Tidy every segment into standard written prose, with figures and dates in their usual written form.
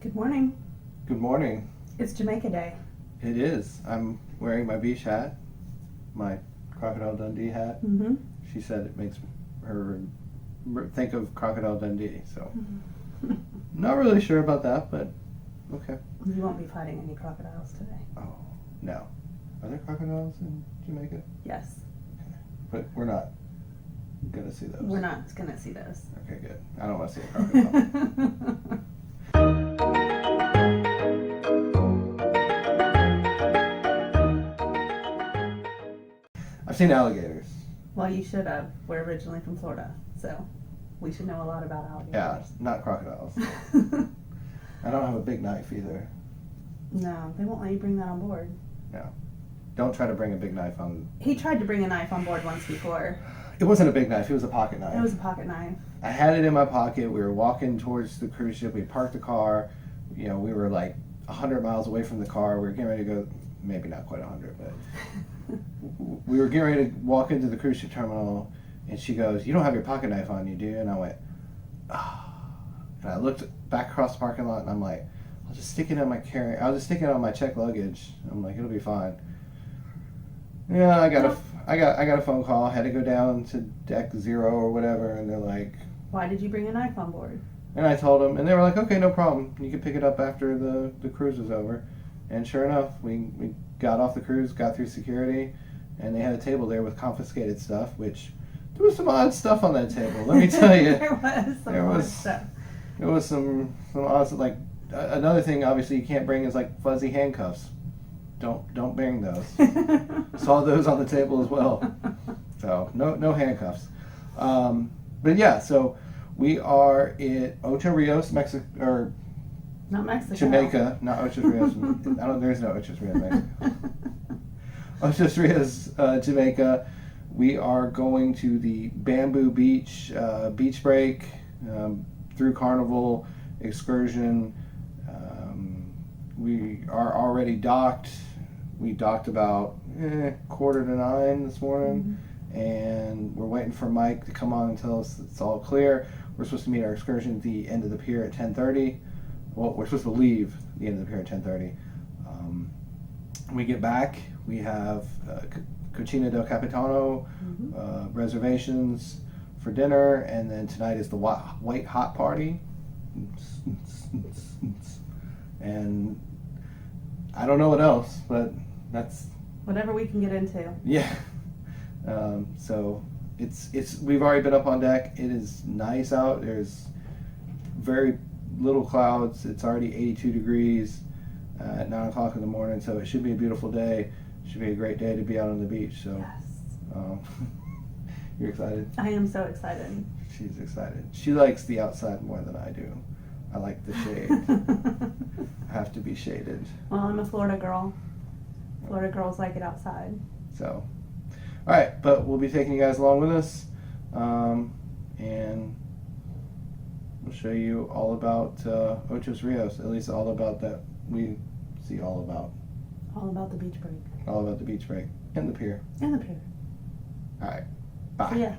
Good morning. Good morning. It's Jamaica Day. It is. I'm wearing my beach hat, my Crocodile Dundee hat. Mm-hmm. She said it makes her think of Crocodile Dundee, so not really sure about that, but okay. You won't be fighting any crocodiles today. Oh, no. Are there crocodiles in Jamaica? Yes. Okay. But we're not going to see those. We're not going to see those. Okay, good. I don't want to see a crocodile. I've seen alligators. Well, you should have. We're originally from Florida, so we should know a lot about alligators. Yeah, not crocodiles. I don't have a big knife either. No, they won't let you bring that on board. No. Don't try to bring a big knife on. He tried to bring a knife on board once before. It wasn't a big knife, it was a pocket knife. It was a pocket knife. I had it in my pocket. We were walking towards the cruise ship. We parked the car. You know, we were like 100 miles away from the car. We were getting ready to go, maybe not quite 100, but we were getting ready to walk into the cruise ship terminal, and she goes, "You don't have your pocket knife on you, do you?" And I went, "Ah." And I looked back across the parking lot, and I'm like, I'll just stick it on my checked luggage. I'm like, it'll be fine. Yeah, I got a phone call. I had to go down to deck 0 or whatever, and they're like, "Why did you bring a knife on board?" And I told them, and they were like, "Okay, no problem. You can pick it up after the cruise is over." And sure enough, we got off the cruise, got through security, and they had a table there with confiscated stuff, which there was some odd stuff on that table. Let me tell you, There was some odd stuff. There was some odd, like another thing. Obviously, you can't bring is like fuzzy handcuffs. Don't bring those. Saw those on the table as well. So no handcuffs. But yeah, so we are at Ochos Rios, Mexico, or Not Mexico. Jamaica, not Ochos Rios. There's no Ochos Rios, Mexico. Ochos Rios, Jamaica. We are going to the Bamboo Beach beach break through Carnival Excursion. We are already docked. We docked about 8:45 this morning, and we're waiting for Mike to come on and tell us it's all clear. We're supposed to meet our excursion at the end of the pier at 10:30. Well, we're supposed to leave the end of the pier at 10:30. When we get back, we have Cucina del Capitano reservations for dinner, and then tonight is the white hot party. And I don't know what else, but that's whatever we can get into. Yeah. So it's we've already been up on deck. It is nice out. There's very little clouds. It's already 82 degrees at 9 o'clock in the morning, so it should be a beautiful day. It should be a great day to be out on the beach. So yes. You're excited? I am so excited. She's excited. She likes the outside more than I do. I like the shade. I have to be shaded. Well, I'm a Florida girl. Florida girls like it outside. So, all right, but we'll be taking you guys along with us, and we'll show you all about Ochos Rios, at least all about that we see all about. All about the beach break. All about the beach break and the pier. And the pier. All right, bye. So, yeah.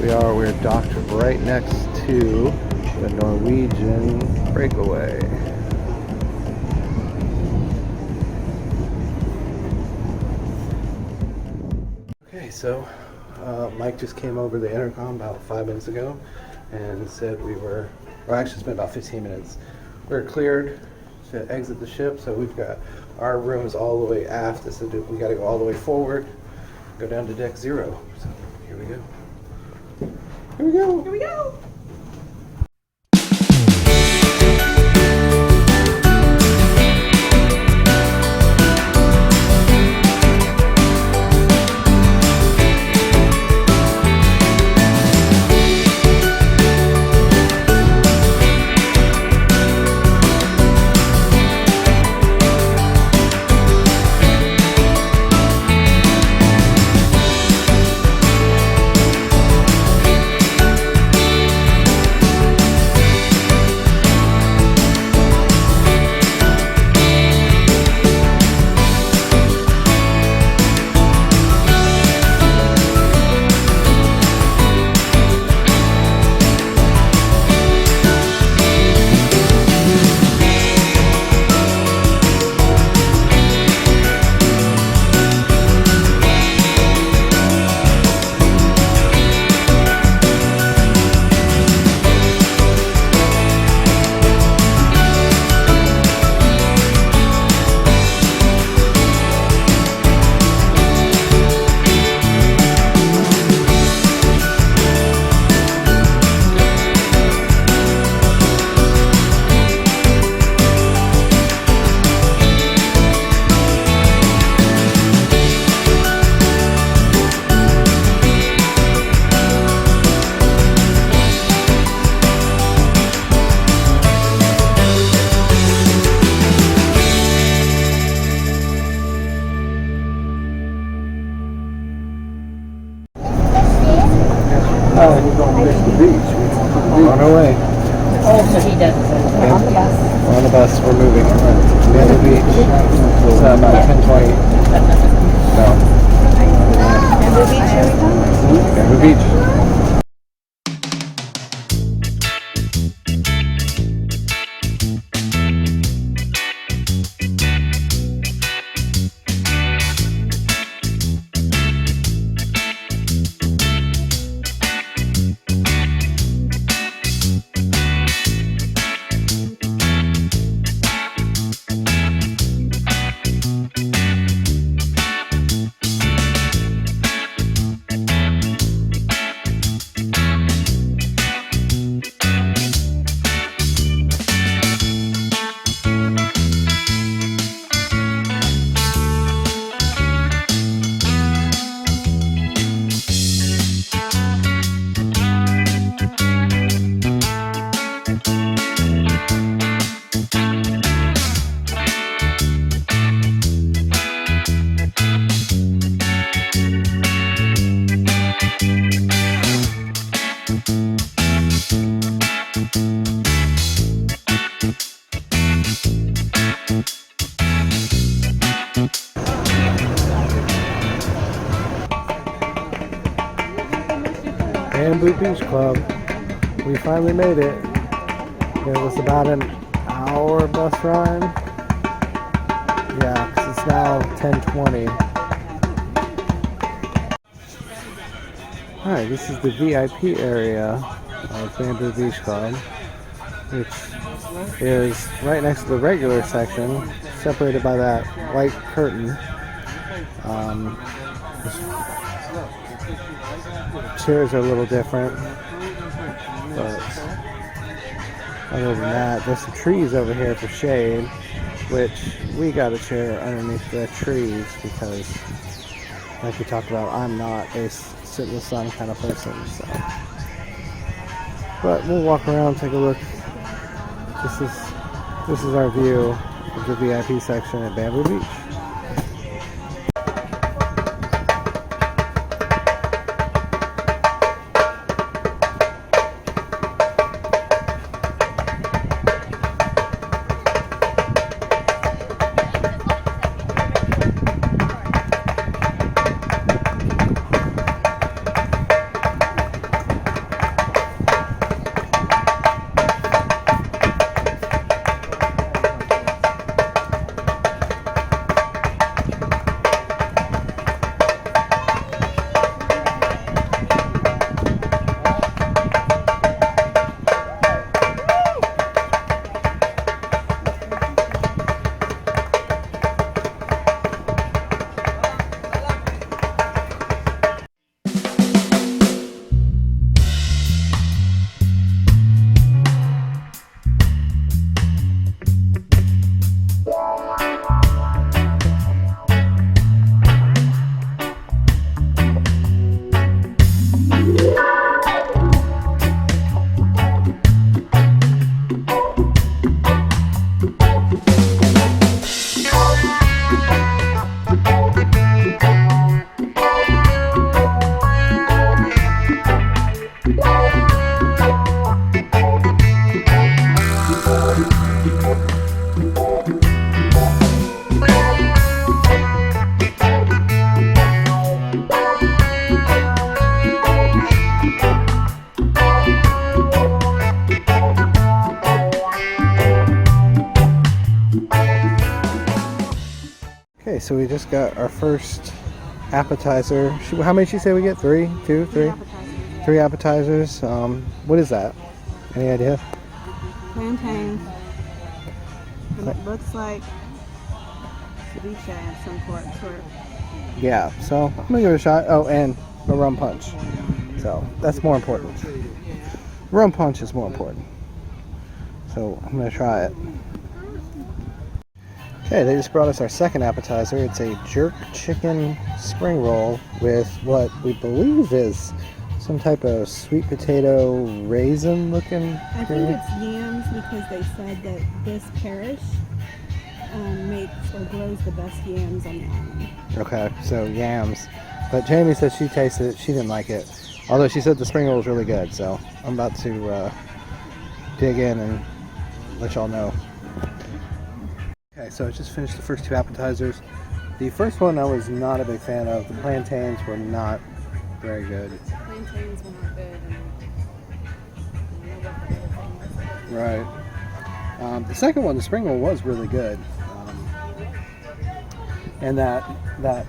we are. We're docked right next to the Norwegian breakaway. Okay, so Mike just came over the intercom about 5 minutes ago and said we were, or actually it's been about 15 minutes. We're cleared to exit the ship, so we've got our rooms all the way aft, so we got to go all the way forward, go down to deck 0. So here we go. Here we go. Here we go. On our way. Oh, so he doesn't. We're on the bus. We're on the bus. We're moving. Bamboo Beach. It's about 10:20. No. Bamboo Beach, here we come. Bamboo Beach. Bamboo Beach Club. We finally made it. It was about an hour bus ride. Yeah, 'cause it's now 10:20. Alright, this is the VIP area of Bamboo Beach Club, which is right next to the regular section, separated by that white curtain. Chairs are a little different, but other than that, there's some trees over here for shade, which we got a chair underneath the trees because, like we talked about, I'm not a sit in the sun kind of person. So, but we'll walk around, take a look. This is our view of the VIP section at Bamboo Beach. Okay, so we just got our first appetizer. How many did she say we get? Three? Two? Three? Three appetizers. What is that? Any idea? Plantain. And it looks like ceviche of some sort. Yeah, so I'm gonna give it a shot. Oh, and a rum punch. So that's more important. Rum punch is more important. So I'm gonna try it. Okay, they just brought us our second appetizer. It's a jerk chicken spring roll with what we believe is some type of sweet potato raisin looking. I think it's yams because they said that this parish makes or grows the best yams on the island. Okay, so yams. But Jamie said she tasted it. She didn't like it. Although she said the spring roll was really good. So I'm about to dig in and let y'all know. Okay, so I just finished the first two appetizers. The first one I was not a big fan of. The plantains were not very good. Plantains were not good. Right. The second one, the spring roll, was really good. And that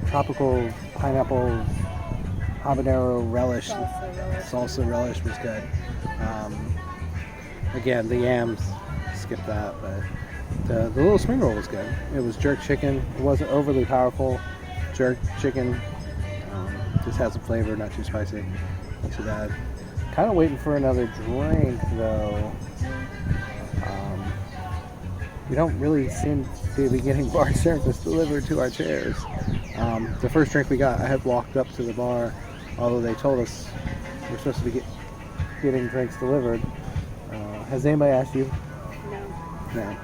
tropical pineapple habanero relish, salsa relish was good. Again, the yams, skip that, but the little spring roll was good. It was jerk chicken. It wasn't overly powerful. Jerk chicken. Just had some flavor, not too spicy. Not too bad. Kind of waiting for another drink though. We don't really seem to be getting bar service delivered to our chairs. The first drink we got, I had walked up to the bar, although they told us we're supposed to be getting drinks delivered. Has anybody asked you? No.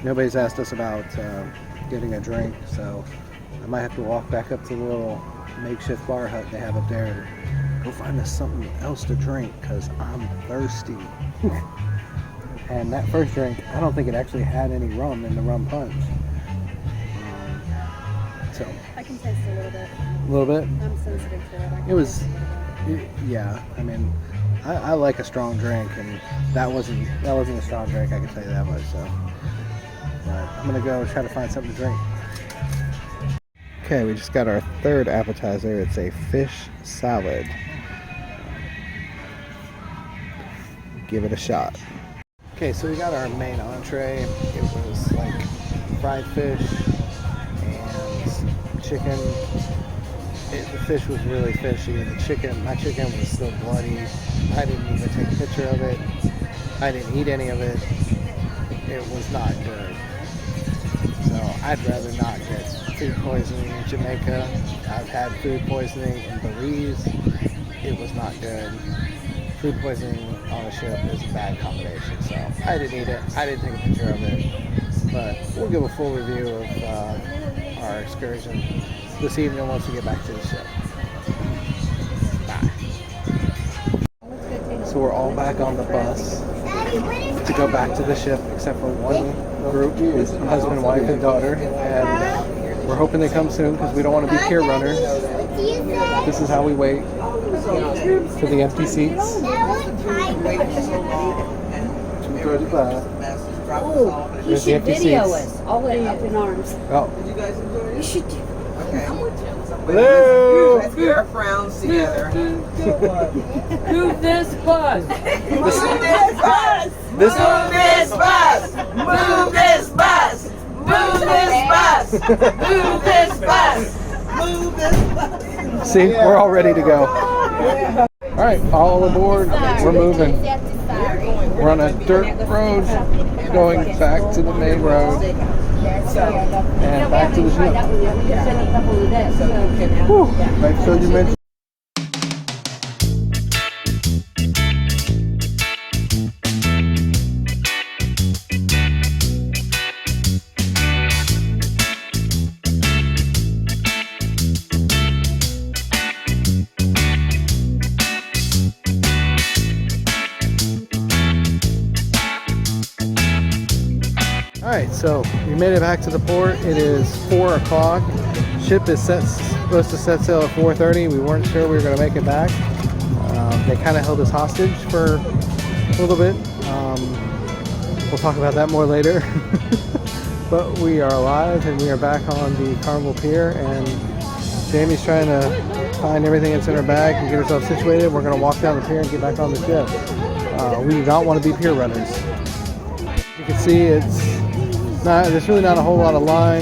Nobody's asked us about getting a drink, so I might have to walk back up to the little makeshift bar hut they have up there and go find us something else to drink, because I'm thirsty. And that first drink, I don't think it actually had any rum in the rum punch. So I can taste a little bit. A little bit? I'm sensitive to it. Yeah. I mean, I like a strong drink, and that wasn't a strong drink. I can tell you that much. So, but I'm gonna go try to find something to drink. Okay, we just got our third appetizer. It's a fish salad. Give it a shot. Okay, so we got our main entree. It was like fried fish and chicken. The fish was really fishy. My chicken was still bloody. I didn't even take a picture of it. I didn't eat any of it. It was not good. So I'd rather not get food poisoning in Jamaica. I've had food poisoning in Belize. It was not good. Food poisoning on a ship is a bad combination, so I didn't eat it. I didn't take a picture of it, but we'll give a full review of our excursion this evening once we get back to the ship. Bye. So we're all back on the bus to go back to the ship, except for one group, husband, wife, and daughter, and we're hoping they come soon because we don't want to be pier runners. This is how we wait for the empty seats. 2:35. Oh, you should video us. All the way up in arms. Oh. You should do. Hello. Let's get our frowns together. Move this bus. Move this bus. Move this bus. Move this bus. Move this bus. Move this bus. Move this bus. See, we're all ready to go. All right, all aboard. We're moving. We're on a dirt road going back to the main road and back to the ship. Whew. Make sure you mention. Alright, so we made it back to the port. It is 4 o'clock. Ship is supposed to set sail at 4:30. We weren't sure we were going to make it back. They kind of held us hostage for a little bit. We'll talk about that more later. But we are alive and we are back on the Carnival Pier, and Jamie's trying to find everything that's in her bag and get herself situated. We're going to walk down the pier and get back on the ship. We do not want to be pier runners. You can see there's really not a whole lot of line.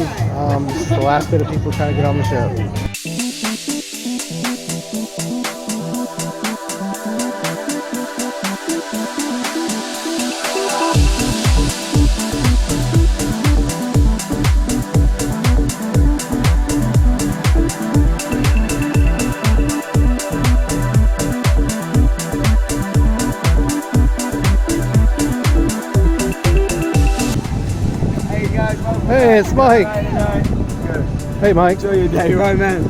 This is the last bit of people trying to get on the ship. Hey, it's Mike. Hey, Mike. Enjoy your day, right, man?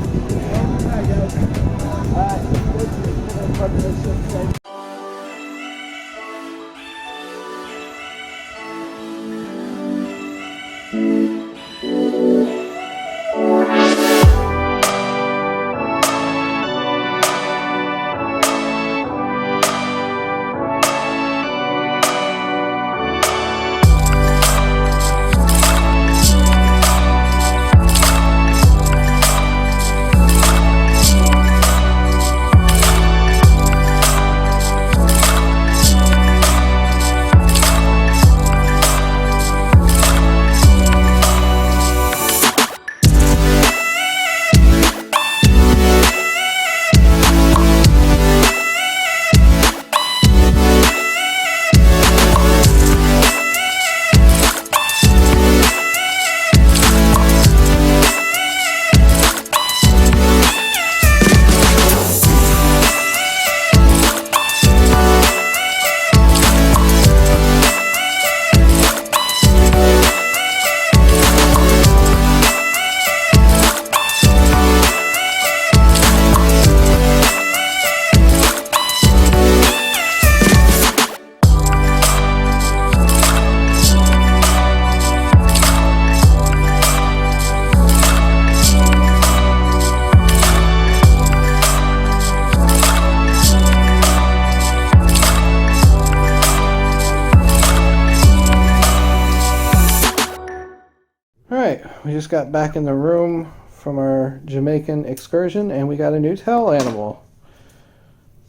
We just got back in the room from our Jamaican excursion and we got a new tail animal.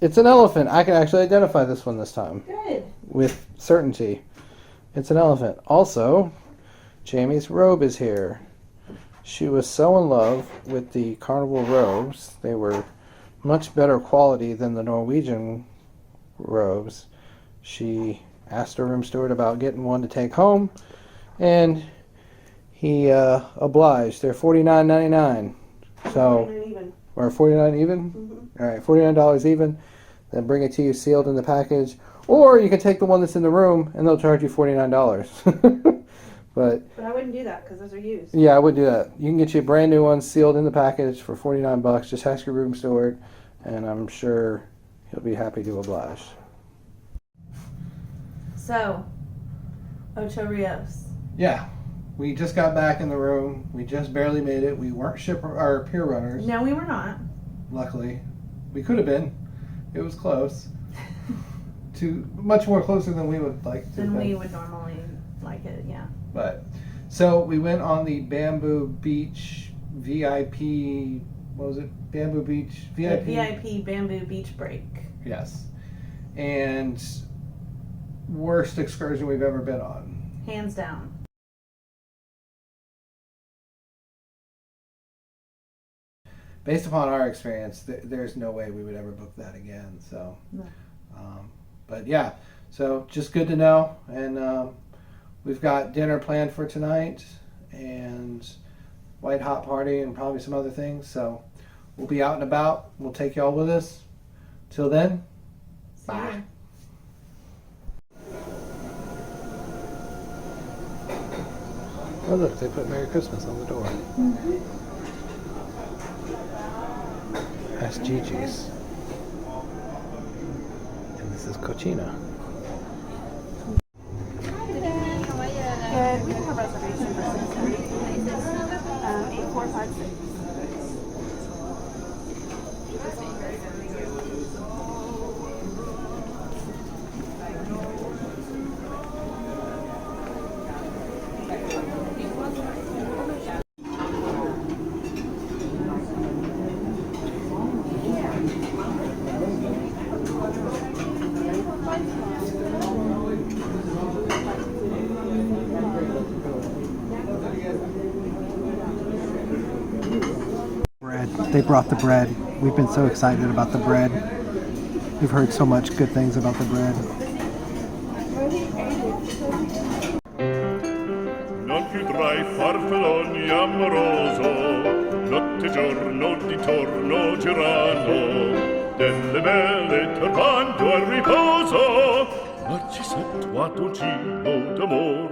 It's an elephant. I can actually identify this one this time. Good. With certainty. It's an elephant. Also, Jamie's robe is here. She was so in love with the Carnival robes. They were much better quality than the Norwegian robes. She asked her room steward about getting one to take home, and he obliged. They're $49.99. So, Even. or $49 even? Mm-hmm. All right, $49 even. Then bring it to you sealed in the package. Or you can take the one that's in the room and they'll charge you $49. But I wouldn't do that because those are used. yeah, I would do that. You can get you a brand new one sealed in the package for $49. Just ask your room steward, and I'm sure he'll be happy to oblige. So, Ochos Rios. Yeah, we just got back in the room. We just barely made it. We weren't pier runners. No, we were not. Luckily, we could have been. It was close. Much more closer than we would like to. Than we would normally like it, yeah. But so we went on the Bamboo Beach VIP. What was it? Bamboo Beach VIP. The VIP Bamboo Beach Break. Yes, and worst excursion we've ever been on. Hands down. Based upon our experience, there's no way we would ever book that again. So, No. But yeah, so just good to know. And we've got dinner planned for tonight and white hot party and probably some other things. So we'll be out and about. We'll take y'all with us. Till then, bye. Oh look, they put Merry Christmas on the door. Mm-hmm. That's Gigi's. And this is Cucina. Good. We have a reservation for 6:30. 8456. they brought the bread. We've been so excited about the bread. We've heard so much good things about the bread. Non più tra i farfalloni amoroso, notte e giorno di torno girano, delle belle turbando al riposo, Narcisetto a dolcino d'amor.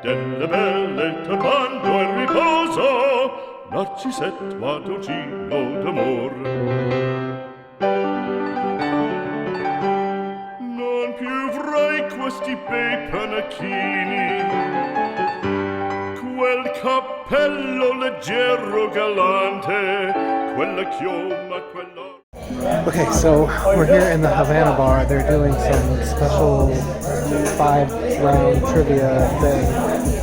Delle belle turbando al riposo, Narcisetto a dolcino d'amor. Non più avrai questi bei panacchini, quel cappello leggero galante, quella chioma, quella... Okay, so we're here in the Havana bar. They're doing some special 5-round trivia thing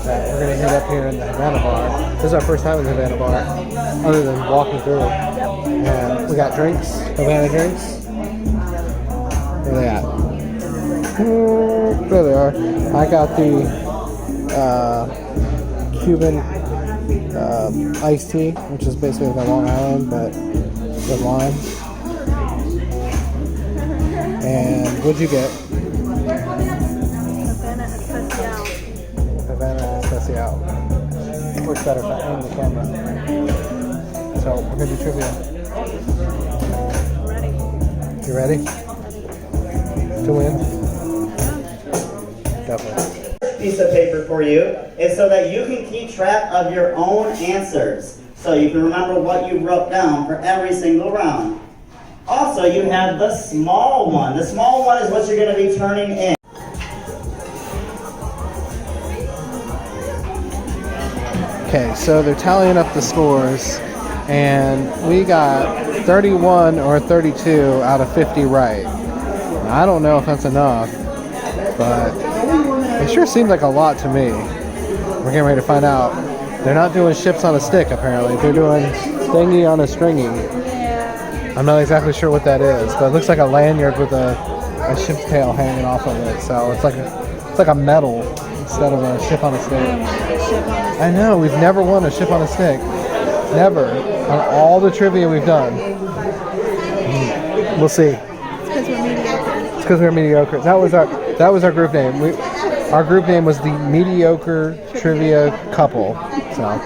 that we're gonna hit up here in the Havana bar. This is our first time in the Havana bar, other than walking through. And we got drinks, Havana drinks. Where are they at? There they are. I got the Cuban iced tea, which is basically like Long Island, but with lime. And what'd you get? Havana Especial. Works better if I aim the camera. So we're gonna do trivia. You ready? To win? Definitely. Piece of paper for you is so that you can keep track of your own answers. So you can remember what you wrote down for every single round. Also, you have the small one. The small one is what you're going to be turning in. Okay, so they're tallying up the scores, and we got 31 or 32 out of 50 right. I don't know if that's enough, but it sure seems like a lot to me. We're getting ready to find out. They're not doing ships on a stick, apparently. They're doing thingy on a stringy. I'm not exactly sure what that is, but it looks like a lanyard with a ship's tail hanging off of it. So it's like a medal instead of a ship on a stick. I know, we've never won a ship on a stick. Never. On all the trivia we've done. We'll see. It's because we're mediocre. That was our group name. Our group name was the Mediocre Trivia Couple. So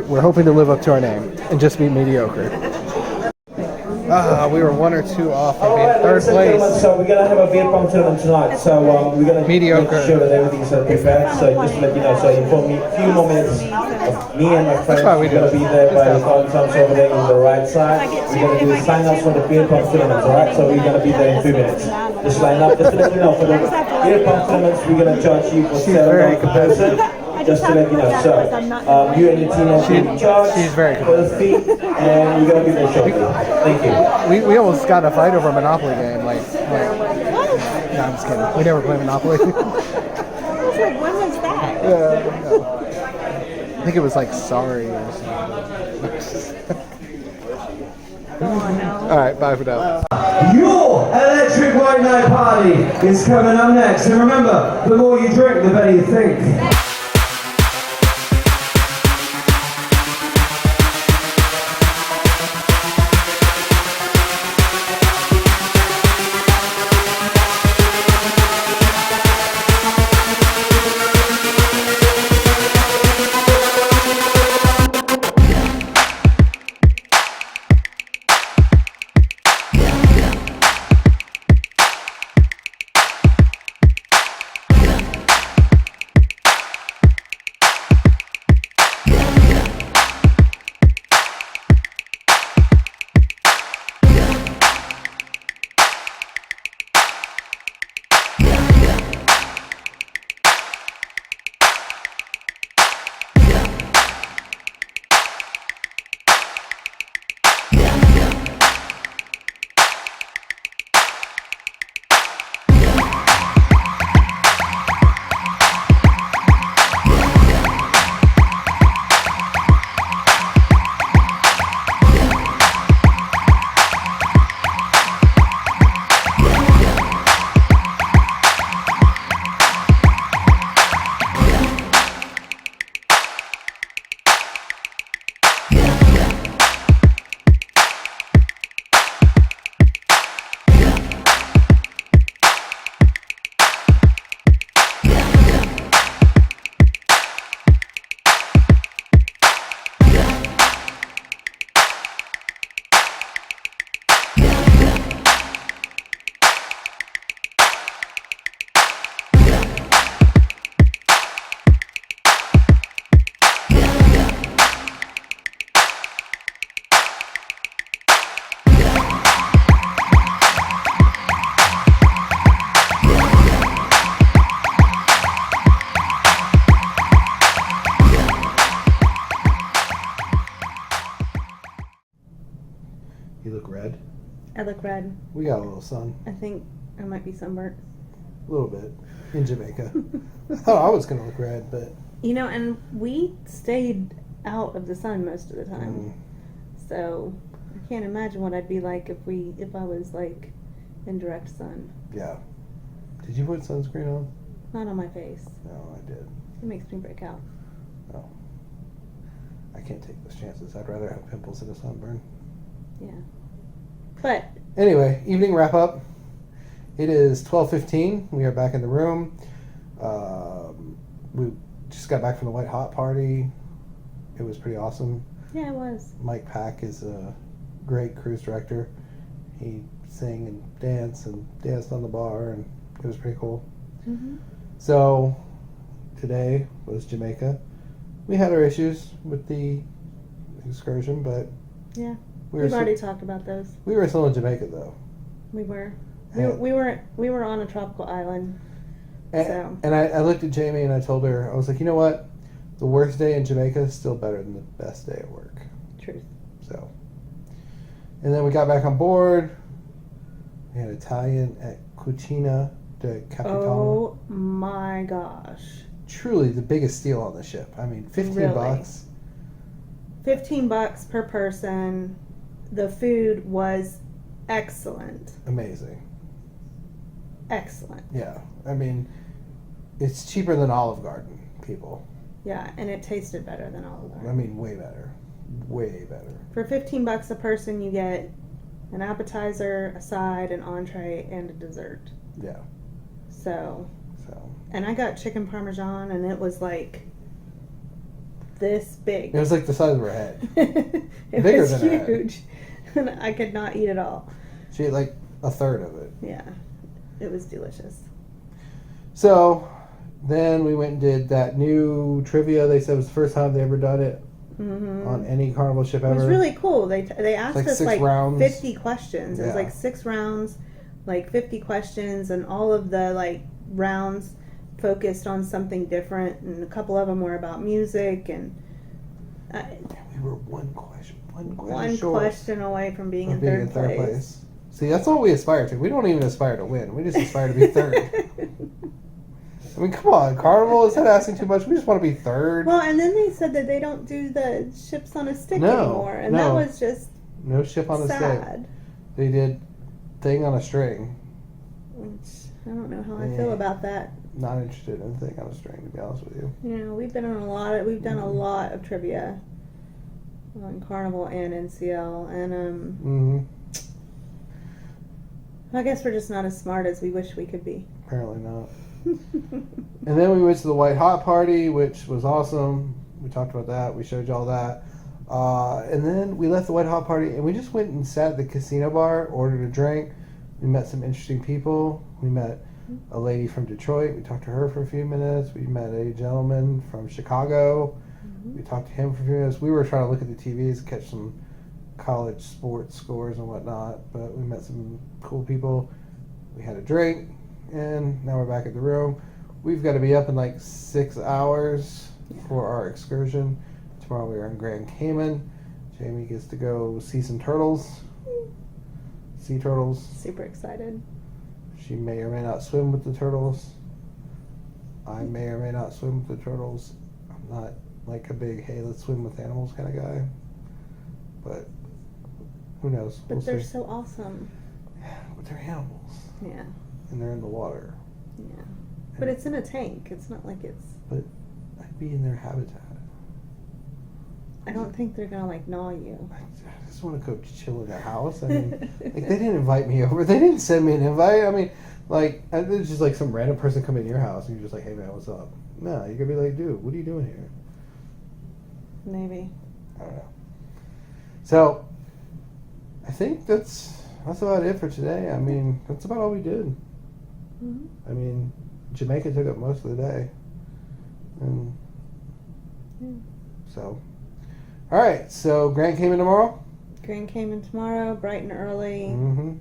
we're hoping to live up to our name and just be mediocre. We were 1 or 2 off from being third place. So we're gonna have a beer pong tournament tonight. So we're gonna Mediocre. make sure that everything's prepared. So just to let you know, so in for me, a few more minutes of me and my friends. That's why we do We're it. gonna be there by the phone times over there on the right side. We're gonna do the sign ups for the beer pong tournaments. Alright, so we're gonna be there in 2 minutes. Just line up. Just to let you know, for the beer pong tournaments, we're gonna charge you for $7 per person. Just to let you know, so you and your team will be in charge She's very for the fee, and we're gonna be there shortly. Thank you. We almost got in a fight over a Monopoly game. No, I'm just kidding. We never play Monopoly. I was like, when was that? Yeah, no. I think it was like Sorry or something. All right, bye for now. Your electric white night party is coming up next, and remember, the more you drink, the better you think. I look red. We got a little sun. I think I might be sunburnt. A little bit. In Jamaica. I thought I was going to look red, but... You know, and we stayed out of the sun most of the time. So I can't imagine what I'd be like if I was like in direct sun. Yeah. Did you put sunscreen on? Not on my face. No, I did. It makes me break out. No. I can't take those chances. I'd rather have pimples than a sunburn. Yeah. But anyway, evening wrap up. It is 12:15. We are back in the room. We just got back from the White Hot Party. It was pretty awesome. yeah, it was. Mike Pack is a great cruise director. He sang and danced on the bar, and it was pretty cool. Mm-hmm. So today was Jamaica. We had our issues with the excursion, but Yeah. we We've were already talked about those. we were still in Jamaica though. We were. And- We were on a tropical island. So. And I looked at Jamie and I told her, I was like, you know what? The worst day in Jamaica is still better than the best day at work. Truth. So, and then we got back on board. We had Italian at Cucina del Capitano. Oh my gosh. Truly the biggest steal on the ship. I mean, $15. Really? $15 per person. The food was excellent. Amazing. Excellent. Yeah. I mean, it's cheaper than Olive Garden, people. Yeah, and it tasted better than Olive Garden. I mean, way better. Way better. For $15 a person, you get an appetizer, a side, an entree, and a dessert. Yeah. So, So. and I got chicken parmesan, and it was like this big. It was like the size of her head. It Bigger was than her head. huge. And I could not eat it all. She ate like a third of it. Yeah, it was delicious. So then we went and did that new trivia. They said it was the first time they ever done it Mm-hmm. on any Carnival ship ever. It was really cool. They asked like us 6 like rounds. 50 questions. It was Yeah. like 6 rounds, like 50 questions, and all of the like rounds focused on something different, and a couple of them were about music, and We were one question one short question away from being of in being third in place. See, that's all we aspire to. We don't even aspire to win. We just aspire to be third. I mean, come on, Carnival, is that asking too much? We just want to be third. Well, and then they said that they don't do the ships on a stick No, anymore, and no. that was just No ship on a stick. sad. They did thing on a string. Which I don't know how I feel about that. Not interested in thing on a string, to be honest with you. You know, we've done a lot of trivia on Carnival and NCL, and I guess we're just not as smart as we wish we could be. Apparently not. And then we went to the White Hot Party, which was awesome. We talked about that. We showed you all that. And then we left the White Hot Party, and we just went and sat at the casino bar, ordered a drink. We met some interesting people. We met a lady from Detroit. We talked to her for a few minutes. We met a gentleman from Chicago. We talked to him for a few minutes. We were trying to look at the TVs and catch some college sports scores and whatnot, but we met some cool people. We had a drink, and now we're back at the room. We've got to be up in like 6 hours for our excursion. Tomorrow we are in Grand Cayman. Jamie gets to go see some turtles. Sea turtles. Super excited. She may or may not swim with the turtles. I may or may not swim with the turtles. I'm not like a big, hey, let's swim with animals kind of guy. But who knows? But We'll they're see. so awesome. But they're animals. Yeah. And they're in the water. Yeah. But it's in a tank. It's not like it's. But I'd be in their habitat. I don't think they're gonna like gnaw you. I just want to go chill in their house. I mean, like, they didn't invite me over. They didn't send me an invite. I mean, like, it's just like some random person come in your house and you're just like, hey man, what's up? No, you're gonna be like, dude, what are you doing here? Maybe. I don't know. So, I think that's about it for today. I mean, that's about all we did. Mm-hmm. I mean, Jamaica took up most of the day. And so, all right. So, Grand Cayman tomorrow? Grand Cayman tomorrow, bright and early. Mm-hmm.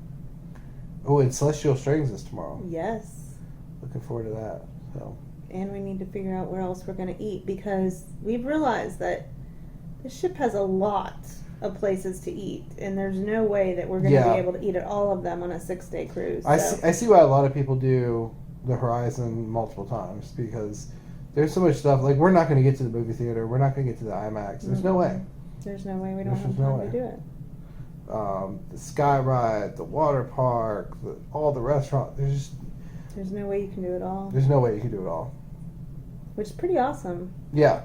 Oh, and Celestial Strings is tomorrow. Yes. Looking forward to that. So, And we need to figure out where else we're gonna eat, because we've realized that the ship has a lot of places to eat, and there's no way that we're going to Yeah. be able to eat at all of them on a 6-day cruise. I so. see why a lot of people do the Horizon multiple times, because there's so much stuff. Like, we're not going to get to the movie theater. We're not going to get to the IMAX. There's no way. There's no way we don't There's have just no time way. to do it. The Sky Ride, the water park, all the restaurants. There's no way you can do it all, There's no way you can do it all. which is pretty awesome. Yeah,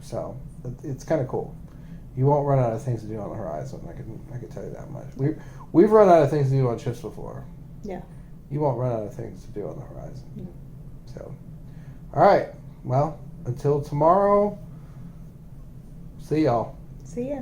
so it's kind of cool. You won't run out of things to do on the Horizon. I can tell you that much. We've run out of things to do on ships before. Yeah. You won't run out of things to do on the Horizon. No. So, all right. Well, until tomorrow. See y'all. See ya.